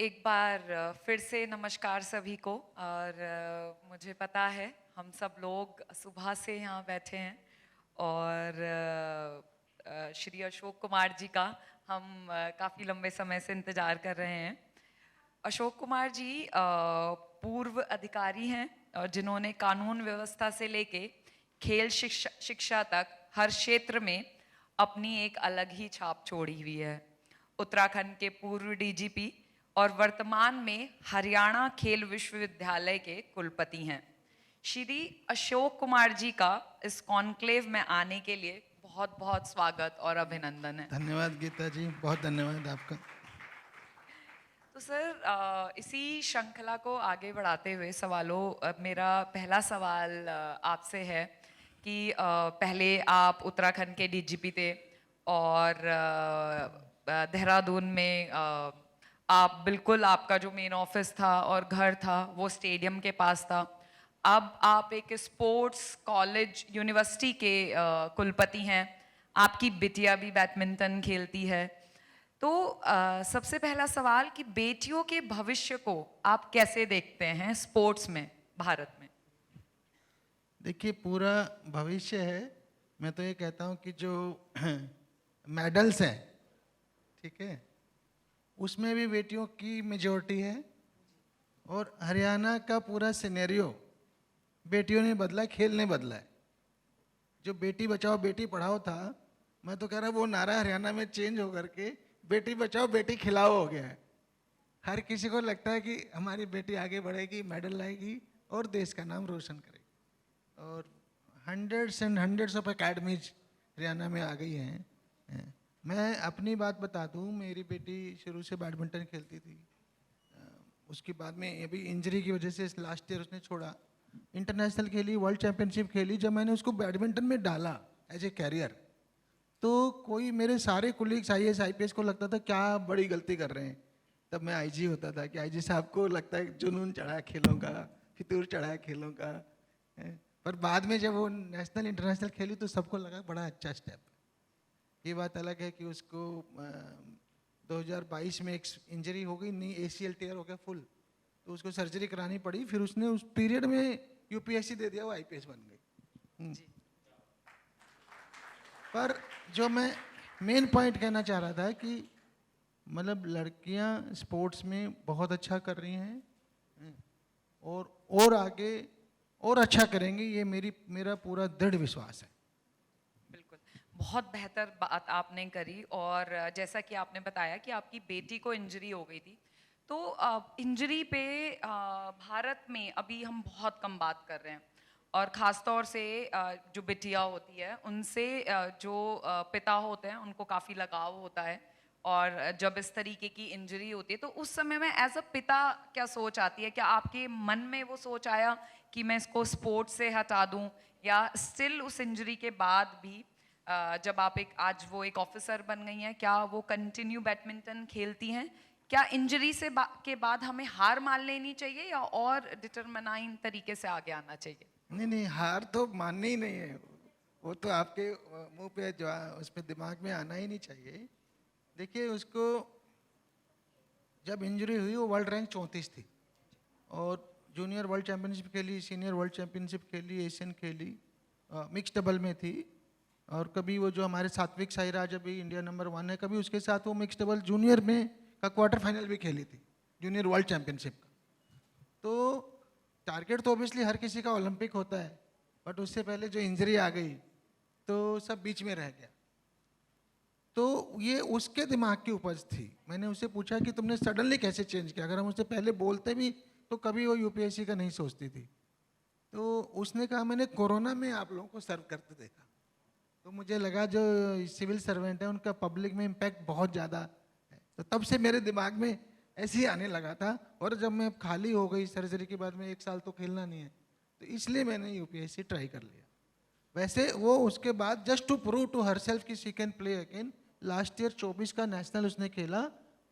एक बार फिर से नमस्कार सभी को। और मुझे पता है हम सब लोग सुबह से यहाँ बैठे हैं और श्री अशोक कुमार जी का हम काफ़ी लंबे समय से इंतज़ार कर रहे हैं। अशोक कुमार जी पूर्व अधिकारी हैं और जिन्होंने कानून व्यवस्था से लेके खेल शिक्षा तक हर क्षेत्र में अपनी एक अलग ही छाप छोड़ी हुई है। उत्तराखंड के पूर्व डीजीपी और वर्तमान में हरियाणा खेल विश्वविद्यालय के कुलपति हैं। श्री अशोक कुमार जी का इस कॉन्क्लेव में आने के लिए बहुत बहुत स्वागत और अभिनंदन है। धन्यवाद गीता जी, बहुत धन्यवाद आपका। तो सर, इसी श्रृंखला को आगे बढ़ाते हुए मेरा पहला सवाल आपसे है कि पहले आप उत्तराखंड के डीजीपी थे और देहरादून में आपका जो मेन ऑफिस था और घर था वो स्टेडियम के पास था। अब आप एक स्पोर्ट्स कॉलेज यूनिवर्सिटी के कुलपति हैं। आपकी बिटिया भी बैडमिंटन खेलती है। तो सबसे पहला सवाल कि बेटियों के भविष्य को आप कैसे देखते हैं स्पोर्ट्स में भारत में? देखिए, पूरा भविष्य है। मैं तो ये कहता हूँ कि जो मेडल्स हैं, ठीक है, उसमें भी बेटियों की मेजॉरिटी है। और हरियाणा का पूरा सिनेरियो बेटियों ने बदला, खेल ने बदला है। जो बेटी बचाओ बेटी पढ़ाओ था, मैं तो कह रहा वो नारा हरियाणा में चेंज होकर के बेटी बचाओ बेटी खिलाओ हो गया है। हर किसी को लगता है कि हमारी बेटी आगे बढ़ेगी, मेडल लाएगी और देश का नाम रोशन करेगी। और hundreds and hundreds of academies Haryana में आ गई हैं। मैं अपनी बात बता दूं, मेरी बेटी शुरू से बैडमिंटन खेलती थी। उसके बाद में अभी इंजरी की वजह से लास्ट ईयर उसने छोड़ा। इंटरनेशनल खेली, वर्ल्ड चैंपियनशिप खेली। जब मैंने उसको बैडमिंटन में डाला एज ए कैरियर, तो कोई मेरे सारे कोलीग्स IAS IPS को लगता था क्या बड़ी गलती कर रहे हैं। तब मैं IG होता था कि IG साहब को लगता है जुनून चढ़ा है खेलों का, फितूर चढ़ा है खेलों का। पर बाद में जब वो नेशनल इंटरनेशनल खेली तो सबको लगा बड़ा अच्छा स्टेप। ये बात अलग है कि उसको 2022 में एक इंजरी हो गई, नी ACL टेयर हो गया फुल, तो उसको सर्जरी करानी पड़ी। फिर उसने उस पीरियड में UPSC दे दिया, वो IPS बन गई। पर जो मैं मेन पॉइंट कहना चाह रहा था कि मतलब लड़कियां स्पोर्ट्स में बहुत अच्छा कर रही हैं और आगे और अच्छा करेंगी, ये मेरा पूरा दृढ़ विश्वास है। बिल्कुल, बहुत बेहतर बात आपने करी। और जैसा कि आपने बताया कि आपकी बेटी को इंजरी हो गई थी, तो इंजरी पे भारत में अभी हम बहुत कम बात कर रहे हैं। और ख़ास तौर से जो बिटिया होती है उनसे जो पिता होते हैं उनको काफ़ी लगाव होता है। और जब इस तरीके की इंजरी होती है तो उस समय में एज अ पिता क्या सोच आती है? क्या आपके मन में वो सोच आया कि मैं इसको स्पोर्ट्स से हटा दूं, या स्टिल उस इंजरी के बाद भी जब आप आज वो एक ऑफिसर बन गई हैं, क्या वो कंटिन्यू बैडमिंटन खेलती हैं? क्या इंजरी के बाद हमें हार मान लेनी चाहिए या और डिटरमिनाइन तरीके से आगे आना चाहिए? नहीं नहीं, हार तो माननी ही नहीं है। वो तो आपके मुंह पे जो उस पे दिमाग में आना ही नहीं चाहिए। देखिए, उसको जब इंजरी हुई वो वर्ल्ड रैंक 34 थी और जूनियर वर्ल्ड चैंपियनशिप खेली, सीनियर वर्ल्ड चैंपियनशिप खेली, एशियन खेली, मिक्स डबल में थी। और कभी वो जो हमारे सात्विक साईराज अभी इंडिया नंबर 1 है, कभी उसके साथ वो मिक्स डबल जूनियर में का क्वार्टर फाइनल भी खेली थी, जूनियर वर्ल्ड चैंपियनशिप का। तो टारगेट तो ऑब्वियसली हर किसी का ओलंपिक होता है, बट उससे पहले जो इंजरी आ गई तो सब बीच में रह गया। तो ये उसके दिमाग की उपज थी। मैंने उससे पूछा कि तुमने सडनली कैसे चेंज किया, अगर हम उससे पहले बोलते भी तो कभी वो UPSC का नहीं सोचती थी। तो उसने कहा मैंने कोरोना में आप लोगों को सर्व करते देखा, तो मुझे लगा जो सिविल सर्वेंट है उनका पब्लिक में इम्पैक्ट बहुत ज़्यादा है। तो तब से मेरे दिमाग में ऐसे ही आने लगा था। और जब मैं खाली हो गई सर्जरी के बाद में, 1 साल तो खेलना नहीं है, तो इसलिए मैंने UPSC ट्राई कर लिया। वैसे वो उसके बाद just to prove to herself कि she can play again, last year 24 का नेशनल उसने खेला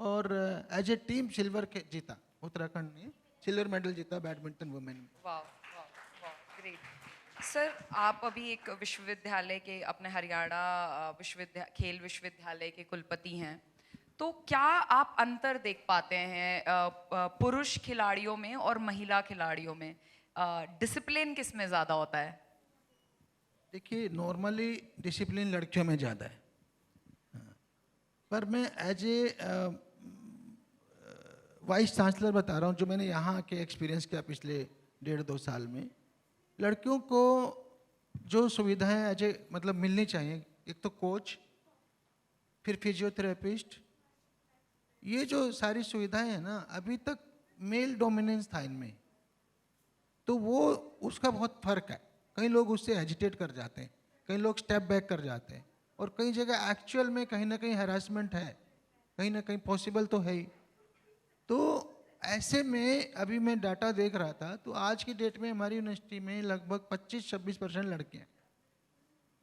और एज ए टीम सिल्वर जीता। उत्तराखंड ने सिल्वर मेडल जीता बैडमिंटन वुमेन में। वाह वाह वाह, ग्रेट। सर, आप अभी एक विश्वविद्यालय के, अपने हरियाणा खेल विश्वविद्यालय के कुलपति हैं। तो क्या आप अंतर देख पाते हैं पुरुष खिलाड़ियों में और महिला खिलाड़ियों में? डिसिप्लिन किस में ज़्यादा होता है? देखिए नॉर्मली डिसिप्लिन लड़कियों में ज़्यादा है, पर मैं एज ए वाइस चांसलर बता रहा हूँ, जो मैंने यहाँ के एक्सपीरियंस किया पिछले 1.5-2 साल में। लड़कियों को जो सुविधाएं एज ए मतलब मिलनी चाहिए, एक तो कोच, फिर फिजियोथेरेपिस्ट, ये जो सारी सुविधाएं हैं ना, अभी तक मेल डोमिनेंस था इनमें, तो वो उसका बहुत फर्क है। कई लोग उससे हेजिटेट कर जाते हैं, कई लोग स्टेप बैक कर जाते हैं, और कई जगह एक्चुअल में कहीं ना कहीं हरासमेंट है, कहीं ना कहीं पॉसिबल तो है ही। तो ऐसे में अभी मैं डाटा देख रहा था, तो आज की डेट में हमारी यूनिवर्सिटी में लगभग 25-26% लड़के हैं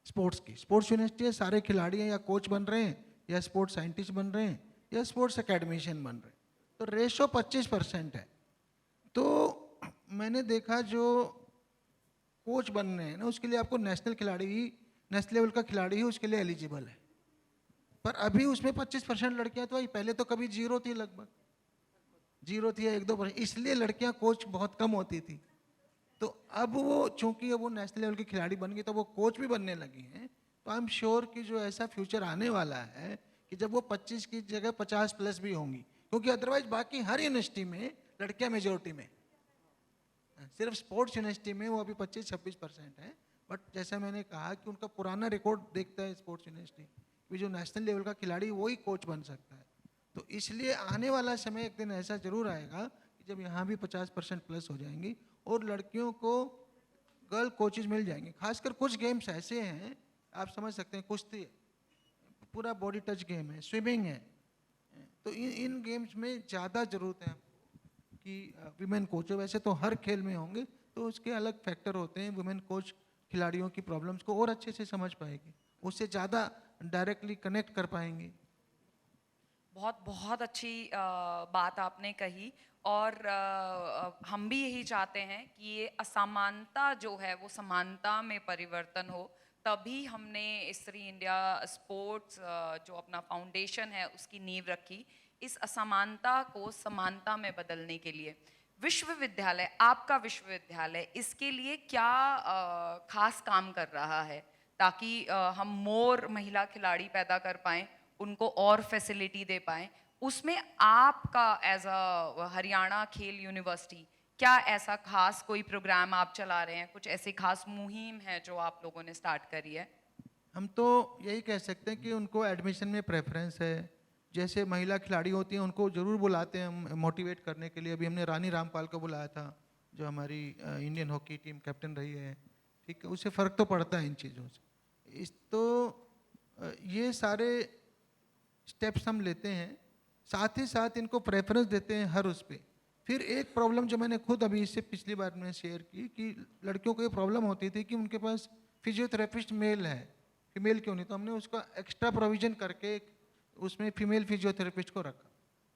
स्पोर्ट्स की। स्पोर्ट्स यूनिवर्सिटी है, सारे खिलाड़ी हैं, या कोच बन रहे हैं, या स्पोर्ट्स साइंटिस्ट बन रहे हैं, या स्पोर्ट्स एकेडमिशियन बन रहे हैं। तो रेशो 25% है। तो मैंने देखा जो कोच बनने हैं ना, उसके लिए आपको नेशनल खिलाड़ी ही, नेशनल लेवल का खिलाड़ी ही उसके लिए एलिजिबल है। पर अभी उसमें 25% लड़कियां तो आई, पहले तो कभी जीरो थी, लगभग जीरो थी या 1-2%, इसलिए लड़कियां कोच बहुत कम होती थी। तो अब वो चूंकि अब वो नेशनल लेवल की खिलाड़ी बन गई, तो वो कोच भी बनने लगी हैं। तो आई एम श्योर कि जो ऐसा फ्यूचर आने वाला है कि जब वो 25 की जगह 50+ भी होंगी, क्योंकि अदरवाइज बाकी हर यूनिवर्सिटी में लड़कियां मेजोरिटी में, सिर्फ स्पोर्ट्स यूनिवर्सिटी में वो अभी 25-26% है। बट जैसा मैंने कहा कि उनका पुराना रिकॉर्ड देखता है स्पोर्ट्स यूनिवर्सिटी कि जो नेशनल लेवल का खिलाड़ी वही कोच बन सकता है। तो इसलिए आने वाला समय एक दिन ऐसा जरूर आएगा कि जब यहाँ भी 50%+ हो जाएंगी और लड़कियों को गर्ल कोचेज मिल जाएंगे। खासकर कुछ गेम्स ऐसे हैं, आप समझ सकते हैं, कुश्ती है, पूरा बॉडी टच गेम है, स्विमिंग है, तो इन गेम्स में ज़्यादा जरूरत है कि वुमेन कोच हो। वैसे तो हर खेल में होंगे, तो उसके अलग फैक्टर होते हैं। वुमेन कोच खिलाड़ियों की प्रॉब्लम्स को और अच्छे से समझ पाएगी, उससे ज़्यादा डायरेक्टली कनेक्ट कर पाएंगे। बहुत बहुत अच्छी बात आपने कही। और हम भी यही चाहते हैं कि ये असमानता जो है वो समानता में परिवर्तन हो। तभी हमने श्री इंडिया स्पोर्ट्स जो अपना फाउंडेशन है उसकी नींव रखी, इस असमानता को समानता में बदलने के लिए। विश्वविद्यालय, आपका विश्वविद्यालय इसके लिए क्या खास काम कर रहा है ताकि हम मोर महिला खिलाड़ी पैदा कर पाएं, उनको और फैसिलिटी दे पाएं? उसमें आपका एज अ हरियाणा खेल यूनिवर्सिटी क्या ऐसा खास कोई प्रोग्राम आप चला रहे हैं? कुछ ऐसी खास मुहिम है जो आप लोगों ने स्टार्ट करी है? हम तो यही कह सकते हैं कि उनको एडमिशन में प्रेफरेंस है। जैसे महिला खिलाड़ी होती हैं उनको ज़रूर बुलाते हैं हम मोटिवेट करने के लिए। अभी हमने रानी रामपाल को बुलाया था, जो हमारी इंडियन हॉकी टीम कैप्टन रही है। ठीक है, उससे फ़र्क तो पड़ता है इन चीज़ों से। ये सारे स्टेप्स हम लेते हैं, साथ ही साथ इनको प्रेफरेंस देते हैं हर उस पर। फिर एक प्रॉब्लम जो मैंने खुद अभी इससे पिछली बार में शेयर की कि लड़कियों को ये प्रॉब्लम होती थी कि उनके पास फिजियोथेरेपिस्ट मेल है, फीमेल क्यों नहीं। तो हमने उसका एक्स्ट्रा प्रोविज़न करके उसमें फीमेल फिजियोथेरेपिस्ट को रखा,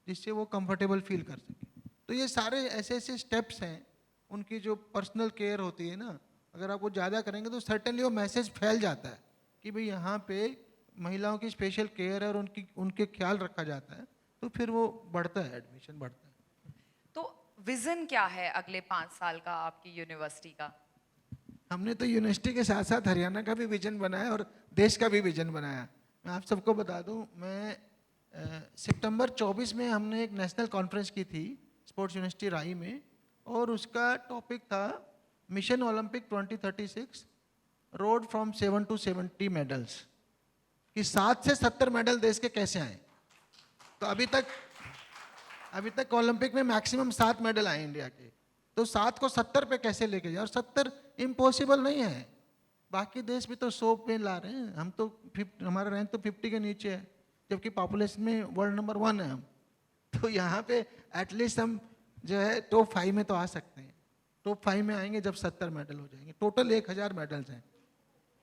जिससे वो कंफर्टेबल फील कर सके। तो ये सारे ऐसे ऐसे स्टेप्स हैं। उनकी जो पर्सनल केयर होती है ना, अगर आप वो ज़्यादा करेंगे तो सर्टेनली वो मैसेज फैल जाता है कि भाई यहाँ पे महिलाओं की स्पेशल केयर है और उनके ख्याल रखा जाता है, तो फिर वो बढ़ता है, एडमिशन बढ़ता है। तो विजन क्या है अगले 5 साल का आपकी यूनिवर्सिटी का? हमने तो यूनिवर्सिटी के साथ साथ हरियाणा का भी विजन बनाया और देश का भी विजन बनाया। मैं आप सबको बता दूं, मैं सितंबर 24 में हमने एक नेशनल कॉन्फ्रेंस की थी स्पोर्ट्स यूनिवर्सिटी राई में, और उसका टॉपिक था mission Olympic 2036, road from 7 to 70 medals, कि 7 से 70 मेडल देश के कैसे आए। तो अभी तक ओलंपिक में मैक्सिमम 7 मेडल आए इंडिया के, तो 7 को 70 पे कैसे लेके जाए। और 70 इम्पॉसिबल नहीं है, बाकी देश भी तो 100 पे ला रहे हैं, हम तो हमारा रैंक तो 50 के नीचे है, जबकि पॉपुलेशन में वर्ल्ड नंबर 1 है हम। तो यहाँ पे एटलीस्ट हम जो है टॉप 5 में तो आ सकते हैं। टॉप 5 में आएंगे जब 70 मेडल हो जाएंगे। टोटल 1000 मेडल्स हैं।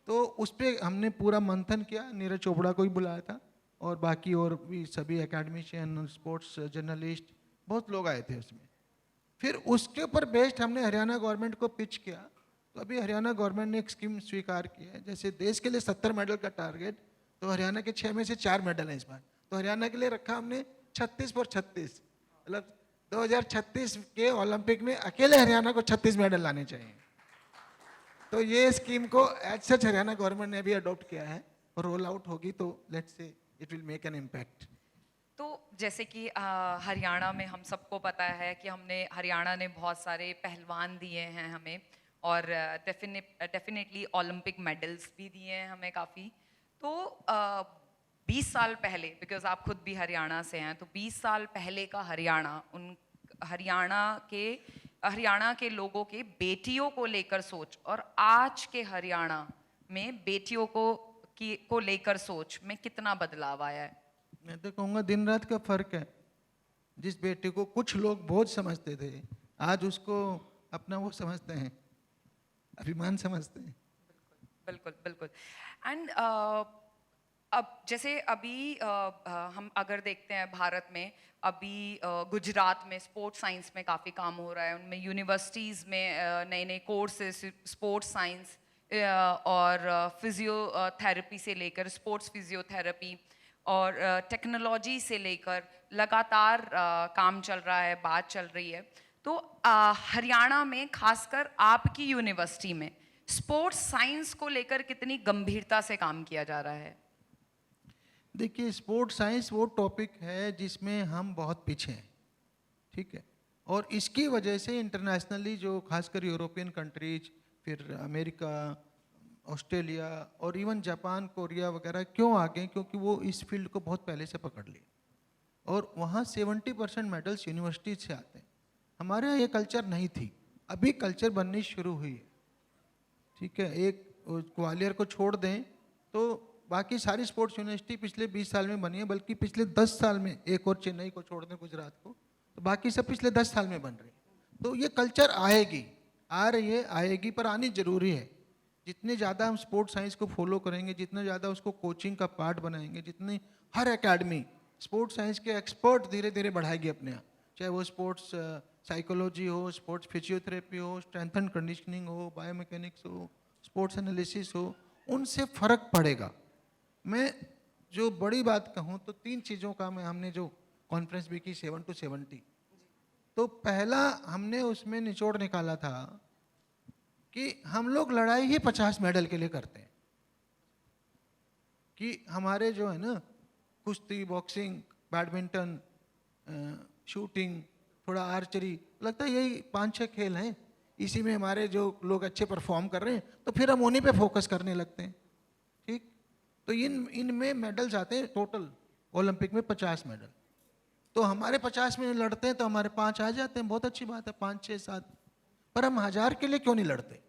तो उस पर हमने पूरा मंथन किया, नीरज चोपड़ा को ही बुलाया था, और बाकी और भी सभी एकेडमिशियन, स्पोर्ट्स जर्नलिस्ट, बहुत लोग आए थे उसमें। फिर उसके ऊपर बेस्ड हमने हरियाणा गवर्नमेंट को पिच किया। तो अभी हरियाणा गवर्नमेंट ने एक स्कीम स्वीकार की है, जैसे देश के लिए 70 मेडल का टारगेट, तो हरियाणा के 6 में से 4 मेडल हैं इस बार। तो हरियाणा के लिए रखा हमने 36 पर 36, मतलब 2036 के ओलंपिक में अकेले हरियाणा को 36 मेडल लाने चाहिए। तो ये स्कीम को एज सच हरियाणा गवर्नमेंट ने भी अडॉप्ट किया है और रोल आउट होगी तो let's say it will make an impact. तो जैसे कि हरियाणा में हम सबको पता है कि हमने हरियाणा ने बहुत सारे पहलवान दिए हैं हमें, और डेफिनेटली ओलंपिक मेडल्स भी दिए हैं हमें काफ़ी। तो 20 साल पहले, बिकॉज आप खुद भी हरियाणा से हैं, तो 20 साल पहले का हरियाणा, उन हरियाणा के लोगों के बेटियों को लेकर सोच, और आज के हरियाणा में बेटियों को लेकर सोच में कितना बदलाव आया है? मैं तो कहूँगा दिन रात का फर्क है। जिस बेटे को कुछ लोग बोझ समझते थे, आज उसको अपना वो समझते हैं, अभिमान समझते हैं। बिल्कुल बिल्कुल। एंड अब जैसे अभी हम अगर देखते हैं भारत में, अभी गुजरात में स्पोर्ट्स साइंस में काफ़ी काम हो रहा है, उनमें यूनिवर्सिटीज़ में नए नए कोर्सेज स्पोर्ट्स साइंस और फिजियोथेरेपी से लेकर स्पोर्ट्स फिजियोथेरेपी और टेक्नोलॉजी से लेकर लगातार काम चल रहा है, बात चल रही है। तो हरियाणा में खासकर आपकी यूनिवर्सिटी में स्पोर्ट्स साइंस को लेकर कितनी गंभीरता से काम किया जा रहा है? देखिए, स्पोर्ट्स साइंस वो टॉपिक है जिसमें हम बहुत पीछे हैं, ठीक है। और इसकी वजह से इंटरनेशनली जो खासकर यूरोपियन कंट्रीज, फिर अमेरिका, ऑस्ट्रेलिया और इवन जापान, कोरिया वगैरह क्यों आ गए? क्योंकि वो इस फील्ड को बहुत पहले से पकड़ लिए और वहाँ 70% मेडल्स यूनिवर्सिटी से आते हैं। हमारे यहाँ ये कल्चर नहीं थी, अभी कल्चर बननी शुरू हुई है, ठीक है। एक ग्वालियर को छोड़ दें तो बाकी सारी स्पोर्ट्स यूनिवर्सिटी पिछले 20 साल में बनी है, बल्कि पिछले 10 साल में, एक और चेन्नई को छोड़ दें, गुजरात को, तो बाकी सब पिछले 10 साल में बन रही है। तो ये कल्चर आएगी, आ रही है, आएगी, पर आनी जरूरी है। जितने ज़्यादा हम स्पोर्ट्स साइंस को फॉलो करेंगे, जितना ज़्यादा उसको कोचिंग का पार्ट बनाएंगे, जितनी हर एकेडमी स्पोर्ट्स साइंस के एक्सपर्ट धीरे धीरे बढ़ाएगी अपने यहाँ, चाहे वो स्पोर्ट्स साइकोलॉजी हो, स्पोर्ट्स फिजियोथेरेपी हो, स्ट्रेंथ एंड कंडीशनिंग हो, बायोमैकेनिक्स हो, स्पोर्ट्स एनालिसिस हो, उनसे फ़र्क पड़ेगा। मैं जो बड़ी बात कहूँ तो 3 चीज़ों का हमने जो कॉन्फ्रेंस भी की 7 to 70, तो पहला हमने उसमें निचोड़ निकाला था कि हम लोग लड़ाई ही 50 मेडल के लिए करते हैं, कि हमारे जो है ना कुश्ती, बॉक्सिंग, बैडमिंटन, शूटिंग, थोड़ा आर्चरी, लगता है यही 5-6 खेल हैं, इसी में हमारे जो लोग अच्छे परफॉर्म कर रहे हैं, तो फिर हम उन्हीं पे फोकस करने लगते हैं, ठीक। तो इनमें मेडल्स आते हैं टोटल ओलंपिक में 50 मेडल, तो हमारे 50 में लड़ते हैं तो हमारे 5 आ जाते हैं, बहुत अच्छी बात है, 5, 6, 7, पर हम 1000 के लिए क्यों नहीं लड़ते?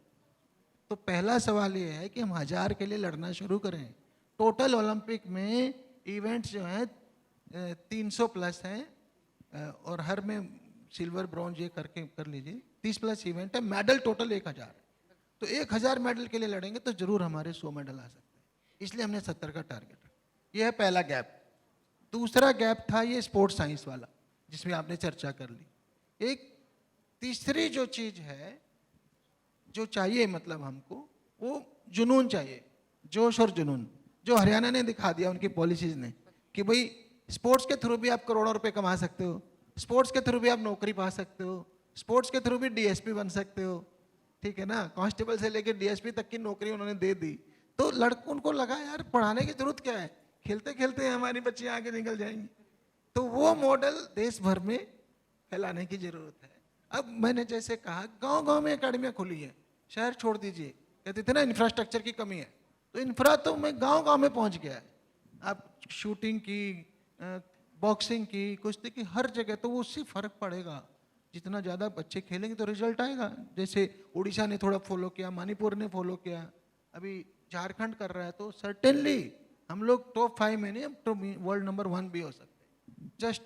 तो पहला सवाल ये है कि हम 1000 के लिए लड़ना शुरू करें। टोटल ओलंपिक में इवेंट्स जो हैं 300 प्लस हैं और हर में सिल्वर, ब्रॉन्ज ये करके कर लीजिए, 30 प्लस इवेंट है, मेडल टोटल 1000, तो 1000 मेडल के लिए लड़ेंगे तो जरूर हमारे 100 मेडल आ सकते हैं, इसलिए हमने 70 का टारगेट रखा। यह है पहला गैप। दूसरा गैप था ये स्पोर्ट्स साइंस वाला, जिसमें आपने चर्चा कर ली। एक तीसरी जो चीज़ है जो चाहिए, मतलब हमको वो जुनून चाहिए, जोश और जुनून, जो हरियाणा ने दिखा दिया उनकी पॉलिसीज ने, कि भाई स्पोर्ट्स के थ्रू भी आप करोड़ों रुपए कमा सकते हो, स्पोर्ट्स के थ्रू भी आप नौकरी पा सकते हो, स्पोर्ट्स के थ्रू भी डीएसपी बन सकते हो, ठीक है ना। कांस्टेबल से लेकर डीएसपी तक की नौकरी उन्होंने दे दी। तो लड़कों उनको लगा यार पढ़ाने की जरूरत क्या है, खेलते खेलते हमारी बच्चियां आगे निकल जाएंगी। तो वो मॉडल देश भर में फैलाने की जरूरत है। अब मैंने जैसे कहा, गांव गांव में एकेडमियाँ खुली है, शहर छोड़ दीजिए, कहते थे ना इंफ्रास्ट्रक्चर की कमी है, तो इंफ्रा तो मैं गांव गांव में पहुंच गया है। आप शूटिंग की, बॉक्सिंग की, कुश्ती की, हर जगह, तो वो उससे फर्क पड़ेगा। जितना ज़्यादा बच्चे खेलेंगे तो रिजल्ट आएगा। जैसे उड़ीसा ने थोड़ा फॉलो किया, मणिपुर ने फॉलो किया, अभी झारखंड कर रहा है, तो सर्टेनली हम लोग टॉप 5 में नहीं, हम तो वर्ल्ड नंबर 1 भी हो सकते हैं। जस्ट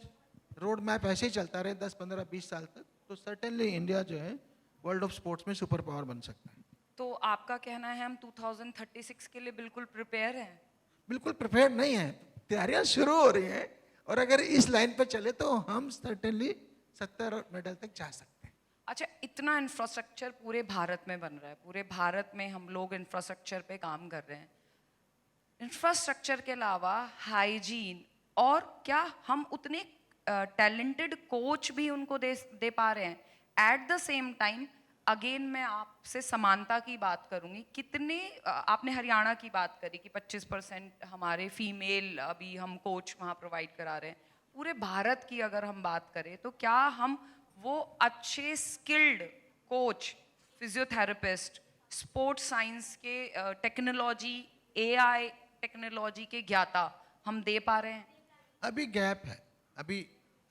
रोड मैप ऐसे ही चलता रहे 10, 15, 20 साल तक, तो सर्टेनली इंडिया जो है वर्ल्ड ऑफ स्पोर्ट्स में सुपर पावर बन सकता है। तो आपका कहना है हम 2036 के लिए बिल्कुल प्रिपेयर हैं? बिल्कुल प्रिपेयर नहीं है, तैयारियां शुरू हो रही हैं, और अगर इस लाइन पर चले तो हम सर्टेनली 70 मेडल तक जा सकते हैं। अच्छा, इतना इंफ्रास्ट्रक्चर पूरे भारत में बन रहा है, पूरे भारत में हम लोग इंफ्रास्ट्रक्चर पे काम कर रहे हैं, इंफ्रास्ट्रक्चर के अलावा हाइजीन और क्या हम उतने टैलेंटेड कोच भी उनको दे पा रहे हैं at the same time? Again मैं आपसे समानता की बात करूंगी, कितने आपने हरियाणा की बात करी कि 25% हमारे फीमेल अभी हम कोच वहाँ प्रोवाइड करा रहे हैं। पूरे भारत की अगर हम बात करें तो क्या हम वो अच्छे skilled coach, physiotherapist, sports science के टेक्नोलॉजी, एआई टेक्नोलॉजी के ज्ञाता हम दे पा रहे हैं? अभी गैप है। अभी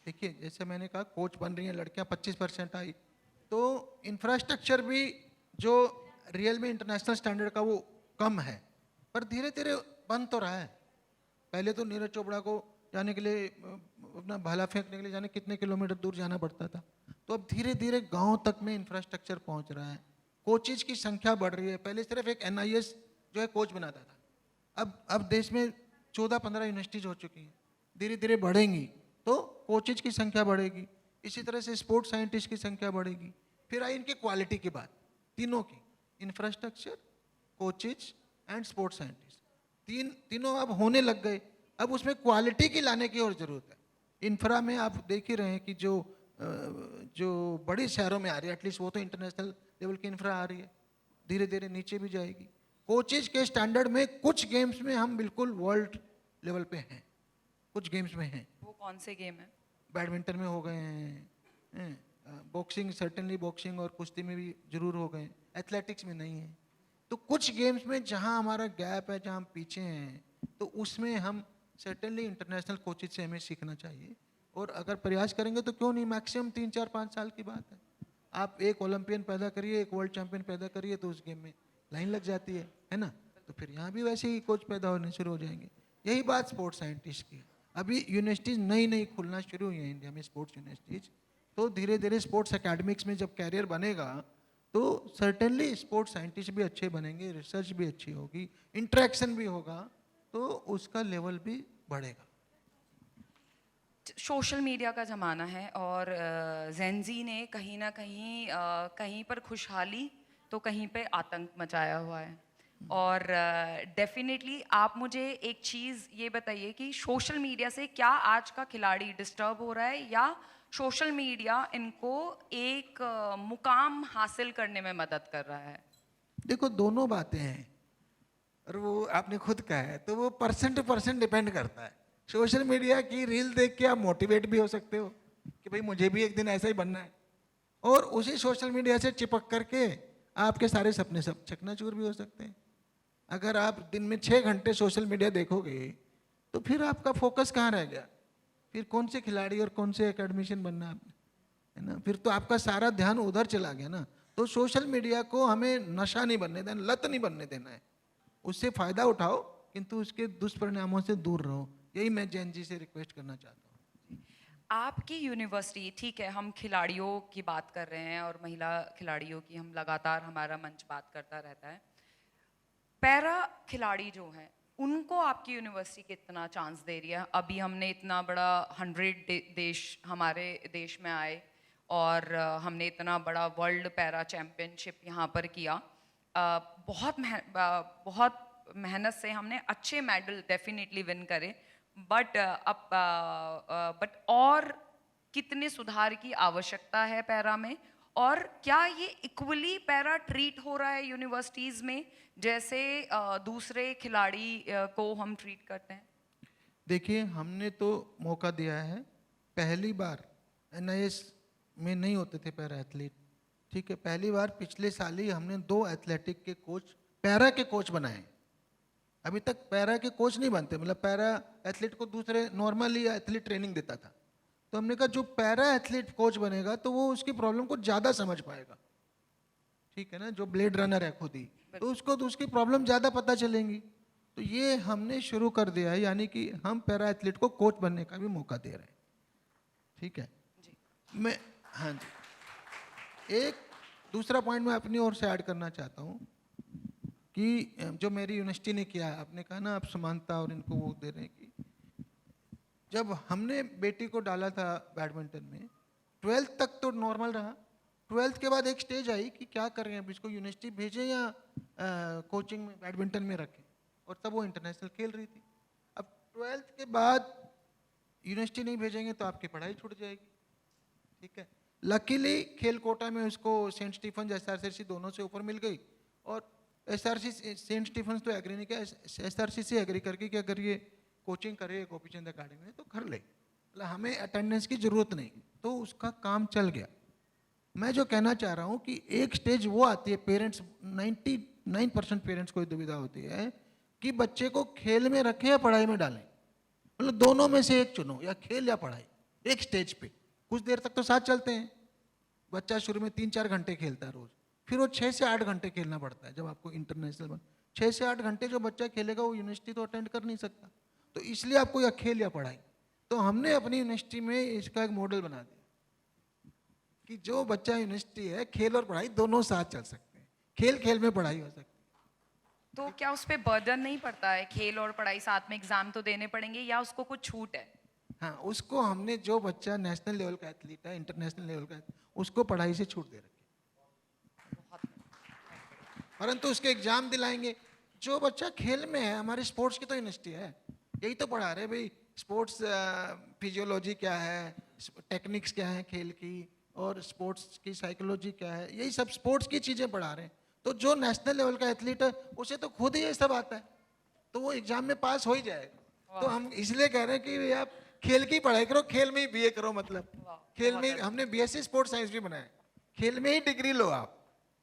देखिए, जैसे मैंने कहा कोच बन रही हैं लड़कियां, 25% आई, तो इंफ्रास्ट्रक्चर भी जो रियल में इंटरनेशनल स्टैंडर्ड का वो कम है, पर धीरे धीरे बन तो रहा है। पहले तो नीरज चोपड़ा को जाने के लिए अपना भाला फेंकने के लिए जाने कितने किलोमीटर दूर जाना पड़ता था, तो अब धीरे धीरे गांव तक में इंफ्रास्ट्रक्चर पहुंच रहा है। कोचेज की संख्या बढ़ रही है। पहले सिर्फ एक एनआईएस जो है कोच बनाता था, अब देश में 14-15 यूनिवर्सिटीज हो चुकी हैं, धीरे धीरे बढ़ेंगी तो कोचेज की संख्या बढ़ेगी। इसी तरह से स्पोर्ट्स साइंटिस्ट की संख्या बढ़ेगी। फिर आई इनकी क्वालिटी की बात, तीनों की, infrastructure, coaches and sports scientist, तीनों अब होने लग गए। अब उसमें क्वालिटी की लाने की और ज़रूरत है। इंफ्रा में आप देख ही रहे हैं कि जो बड़े शहरों में आ रही है, एटलीस्ट वो तो इंटरनेशनल लेवल की इंफ्रा आ रही है, धीरे धीरे नीचे भी जाएगी। कोचेज के स्टैंडर्ड में कुछ गेम्स में हम बिल्कुल वर्ल्ड लेवल पे हैं, कुछ गेम्स में हैं। वो कौन से गेम है? बैडमिंटन में हो गए हैं, बॉक्सिंग, सर्टेनली बॉक्सिंग और कुश्ती में भी जरूर हो गए, एथलेटिक्स में नहीं है। तो कुछ गेम्स में जहां हमारा गैप है, जहां हम पीछे हैं, तो उसमें हम सर्टेनली इंटरनेशनल कोचेज से हमें सीखना चाहिए। और अगर प्रयास करेंगे तो क्यों नहीं, मैक्सिमम 3-4-5 साल की बात है। आप एक ओलंपियन पैदा करिए, एक वर्ल्ड चैंपियन पैदा करिए, तो उस गेम में लाइन लग जाती है ना। तो फिर यहाँ भी वैसे ही कोच पैदा होने शुरू हो जाएंगे। यही बात स्पोर्ट्स साइंटिस्ट की है। अभी यूनिवर्सिटीज़ नई नई खुलना शुरू हुई हैं इंडिया में, स्पोर्ट्स यूनिवर्सिटीज़। तो धीरे धीरे स्पोर्ट्स एकेडमिक्स में जब कैरियर बनेगा तो सर्टेनली स्पोर्ट्स साइंटिस्ट भी अच्छे बनेंगे, रिसर्च भी अच्छी होगी, इंटरेक्शन भी होगा, तो उसका लेवल भी बढ़ेगा। सोशल मीडिया का ज़माना है और जेंजी ने कहीं ना कहीं कहीं पर खुशहाली तो कहीं पे आतंक मचाया हुआ है। और डेफिनेटली आप मुझे एक चीज़ ये बताइए कि सोशल मीडिया से क्या आज का खिलाड़ी डिस्टर्ब हो रहा है, या सोशल मीडिया इनको एक मुकाम हासिल करने में मदद कर रहा है? देखो, दोनों बातें हैं, और वो आपने खुद कहा है, तो वो पर्सन टू पर्सन डिपेंड करता है। सोशल मीडिया की रील देख के आप मोटिवेट भी हो सकते हो कि भाई मुझे भी एक दिन ऐसा ही बनना है, और उसी सोशल मीडिया से चिपक करके आपके सारे सपने सब चकनाचूर भी हो सकते हैं। अगर आप दिन में 6 घंटे सोशल मीडिया देखोगे तो फिर आपका फोकस कहाँ रह गया, फिर कौन से खिलाड़ी और कौन से एकेडमिशियन बनना है आपने, है ना। फिर तो आपका सारा ध्यान उधर चला गया ना। तो सोशल मीडिया को हमें नशा नहीं बनने देना, लत नहीं बनने देना है। उससे फ़ायदा उठाओ, किंतु उसके दुष्परिणामों से दूर रहो। यही मैं जैन जी से रिक्वेस्ट करना चाहता हूँ। आपकी यूनिवर्सिटी, ठीक है, हम खिलाड़ियों की बात कर रहे हैं और महिला खिलाड़ियों की हम लगातार, हमारा मंच बात करता रहता है। पैरा खिलाड़ी जो हैं उनको आपकी यूनिवर्सिटी कितना चांस दे रही है? अभी हमने इतना बड़ा 100 देश हमारे देश में आए और हमने इतना बड़ा वर्ल्ड पैरा चैम्पियनशिप यहाँ पर किया। बहुत मेहनत से हमने अच्छे मेडल डेफिनेटली विन करे, बट और कितने सुधार की आवश्यकता है पैरा में? और क्या ये इक्वली पैरा ट्रीट हो रहा है यूनिवर्सिटीज़ में जैसे दूसरे खिलाड़ी को हम ट्रीट करते हैं? देखिए, हमने तो मौका दिया है। पहली बार एनआईएस में नहीं होते थे पैरा एथलीट, ठीक है। पहली बार पिछले साल ही हमने 2 एथलेटिक के कोच, पैरा के कोच बनाए। अभी तक पैरा के कोच नहीं बनते, मतलब पैरा एथलीट को दूसरे नॉर्मली एथलीट ट्रेनिंग देता था। तो हमने कहा जो पैरा एथलीट कोच बनेगा तो वो उसकी प्रॉब्लम को ज़्यादा समझ पाएगा, ठीक है ना। जो ब्लेड रनर है खुद ही, तो उसको तो उसकी प्रॉब्लम ज़्यादा पता चलेंगी। तो ये हमने शुरू कर दिया है, यानी कि हम पैरा एथलीट को कोच बनने का भी मौका दे रहे हैं, ठीक है जी। मैं। हाँ जी, एक दूसरा पॉइंट मैं अपनी ओर से ऐड करना चाहता हूँ कि जो मेरी यूनिवर्सिटी ने किया है, आपने कहा ना आप समानता और इनको वो दे रहे हैं, कि जब हमने बेटी को डाला था बैडमिंटन में, 12th तक तो नॉर्मल रहा। 12th के बाद एक स्टेज आई कि क्या करें, अब इसको यूनिवर्सिटी भेजें या कोचिंग में बैडमिंटन में रखें, और तब वो इंटरनेशनल खेल रही थी। अब 12th के बाद यूनिवर्सिटी नहीं भेजेंगे तो आपकी पढ़ाई छूट जाएगी, ठीक है। लकीली खेल कोटा में उसको सेंट स्टीफन SRCC दोनों से ऊपर मिल गई, और SRC सेंट स्टीफन तो एग्री नहीं किया, SRC से एग्री करके कि अगर ये कोचिंग करे गोपीचंद अकेडमी में तो कर ले, मतलब हमें अटेंडेंस की ज़रूरत नहीं, तो उसका काम चल गया। मैं जो कहना चाह रहा हूँ कि एक स्टेज वो आती है, पेरेंट्स 99% पेरेंट्स को दुविधा होती है कि बच्चे को खेल में रखें या पढ़ाई में डालें, मतलब दोनों में से एक चुनो, या खेल या पढ़ाई। एक स्टेज पे कुछ देर तक तो साथ चलते हैं, बच्चा शुरू में 3-4 घंटे खेलता है रोज, फिर वो 6 से 8 घंटे खेलना पड़ता है। जब आपको इंटरनेशनल 6 से 8 घंटे जो बच्चा खेलेगा वो यूनिवर्सिटी तो अटेंड कर नहीं सकता, तो इसलिए आपको या खेल या पढ़ाई। तो हमने अपनी यूनिवर्सिटी में इसका एक मॉडल बना दिया कि जो बच्चा यूनिवर्सिटी है खेल और पढ़ाई दोनों साथ चल सकते हैं, खेल खेल में पढ़ाई हो सकती है। तो क्या उस पर बर्डन नहीं पड़ता है, खेल और पढ़ाई साथ में एग्जाम तो देने पड़ेंगे, या उसको कुछ छूट है? हाँ, उसको हमने, जो बच्चा नेशनल लेवल का एथलीट है, इंटरनेशनल लेवल का, उसको पढ़ाई से छूट दे रखी है, परंतु उसके एग्जाम दिलाएंगे। जो बच्चा खेल में है, हमारी स्पोर्ट्स की तो यूनिवर्सिटी है, यही तो पढ़ा रहे भाई, स्पोर्ट्स फिजियोलॉजी क्या है, टेक्निक्स क्या है खेल की, और स्पोर्ट्स की साइकोलॉजी क्या है, यही सब स्पोर्ट्स की चीज़ें पढ़ा रहे हैं। तो जो नेशनल लेवल का एथलीट है उसे तो खुद ही ये सब आता है, तो वो एग्जाम में पास हो ही जाएगा। तो हम इसलिए कह रहे हैं कि आप खेल की पढ़ाई करो, खेल में ही BA करो, मतलब खेल में हमने BSc स्पोर्ट्स साइंस भी बनाया, खेल में ही डिग्री लो आप।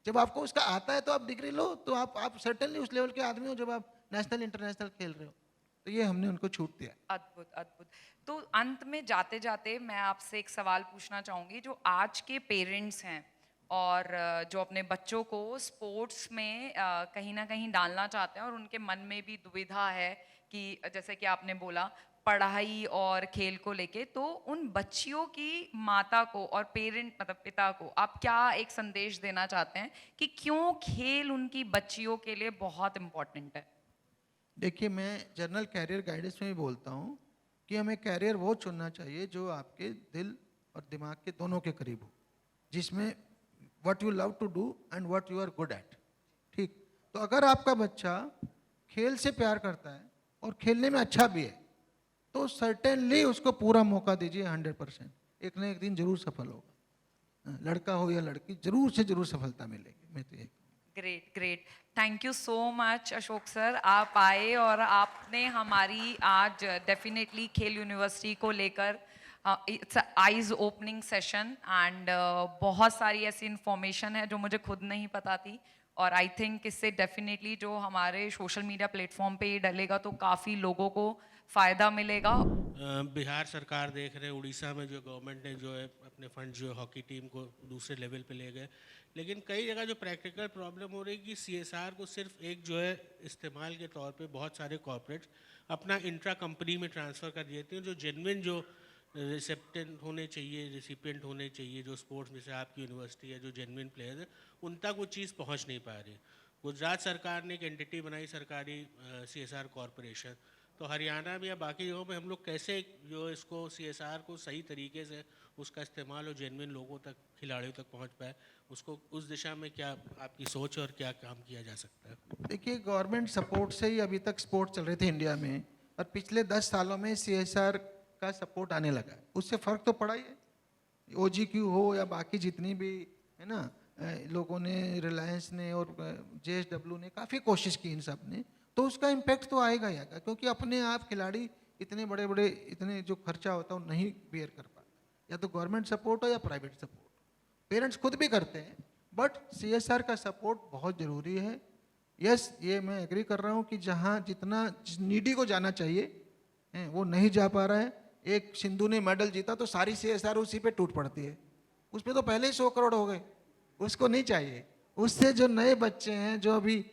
जब आपको उसका आता है तो आप डिग्री लो, तो आप सर्टेनली उस लेवल के आदमी हो जब आप नेशनल इंटरनेशनल खेल रहे हो। तो ये हमने उनको छूट दिया। अद्भुत अद्भुत। तो अंत में जाते जाते मैं आपसे एक सवाल पूछना चाहूँगी, जो आज के पेरेंट्स हैं और जो अपने बच्चों को स्पोर्ट्स में कहीं ना कहीं डालना चाहते हैं, और उनके मन में भी दुविधा है कि जैसे कि आपने बोला पढ़ाई और खेल को लेके, तो उन बच्चियों की माता को और पेरेंट मतलब पिता को आप क्या एक संदेश देना चाहते हैं कि क्यों खेल उनकी बच्चियों के लिए बहुत इम्पोर्टेंट है? देखिए, मैं जनरल कैरियर गाइडेंस में भी बोलता हूँ कि हमें कैरियर वो चुनना चाहिए जो आपके दिल और दिमाग के दोनों के करीब हो, जिसमें what you love to do and what you are good at, ठीक। तो अगर आपका बच्चा खेल से प्यार करता है और खेलने में अच्छा भी है, तो सर्टेनली उसको पूरा मौका दीजिए 100%, एक ना एक दिन जरूर सफल होगा। लड़का हो या लड़की, जरूर से जरूर सफलता मिलेगी। मैं तो ये great great, thank you so much Ashok sir, आप आए और आपने हमारी आज डेफिनेटली खेल यूनिवर्सिटी को लेकर it's eyes opening session, and बहुत सारी ऐसी इंफॉर्मेशन है जो मुझे खुद नहीं पता थी, और आई थिंक इससे डेफिनेटली जो हमारे सोशल मीडिया प्लेटफॉर्म पे ये डलेगा तो काफ़ी लोगों को फ़ायदा मिलेगा। बिहार सरकार देख रहे हैं, उड़ीसा में जो गवर्नमेंट ने जो है अपने फंड जो है हॉकी टीम को दूसरे लेवल पे ले गए, लेकिन कई जगह जो प्रैक्टिकल प्रॉब्लम हो रही है कि CSR को सिर्फ एक जो है इस्तेमाल के तौर पे बहुत सारे कॉर्पोरेट्स अपना इंट्रा कंपनी में ट्रांसफ़र कर देते हैं। जो जेन्युइन जो रिसेप्टेंट होने चाहिए, रिसिपिएंट होने चाहिए, जो स्पोर्ट्स में से आपकी यूनिवर्सिटी है, जो जेन्युइन प्लेयर्स है, उन तक वो चीज़ पहुँच नहीं पा रही। गुजरात सरकार ने एक एंटिटी बनाई, सरकारी CSR कॉरपोरेशन, तो हरियाणा में या बाकी जगहों पे हम लोग कैसे जो इसको CSR को सही तरीके से उसका इस्तेमाल और जेन्युइन लोगों तक, खिलाड़ियों तक पहुंच पाए, उसको उस दिशा में क्या आपकी सोच और क्या काम किया जा सकता है? देखिए, गवर्नमेंट सपोर्ट से ही अभी तक स्पोर्ट्स चल रहे थे इंडिया में, और पिछले 10 सालों में CSR का सपोर्ट आने लगा है। उससे फ़र्क तो पड़ा ही है। OGQ हो या बाकी जितनी भी है ना, लोगों ने, रिलायंस ने और JSW ने काफ़ी कोशिश की इन सब ने, तो उसका इम्पैक्ट तो आएगा ही आएगा, क्योंकि अपने आप खिलाड़ी इतने बड़े बड़े, इतने जो खर्चा होता है वो नहीं बेयर कर पाता, या तो गवर्नमेंट सपोर्ट हो या प्राइवेट सपोर्ट। पेरेंट्स खुद भी करते हैं, बट CSR का सपोर्ट बहुत ज़रूरी है। यस, ये मैं एग्री कर रहा हूँ कि जहाँ जितना नीडी को जाना चाहिए वो नहीं जा पा रहा है। एक सिंधु ने मेडल जीता तो सारी CSR उसी पे टूट पड़ती है, उस पर तो पहले ही 100 करोड़ हो गए, उसको नहीं चाहिए। उससे जो नए बच्चे हैं, जो अभी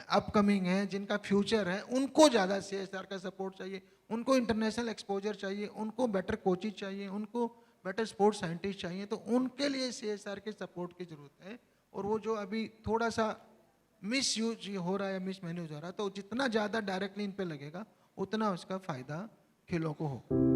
अपकमिंग हैं, जिनका फ्यूचर है, उनको ज़्यादा CSR का सपोर्ट चाहिए, उनको इंटरनेशनल एक्सपोजर चाहिए, उनको बेटर कोचेज चाहिए, उनको बेटर स्पोर्ट्स साइंटिस्ट चाहिए, तो उनके लिए CSR के सपोर्ट की ज़रूरत है। और वो जो अभी थोड़ा सा मिस यूज हो रहा है, मिस मैनेज हो रहा है, तो जितना ज़्यादा डायरेक्टली इन पे लगेगा उतना उसका फ़ायदा खेलों को हो।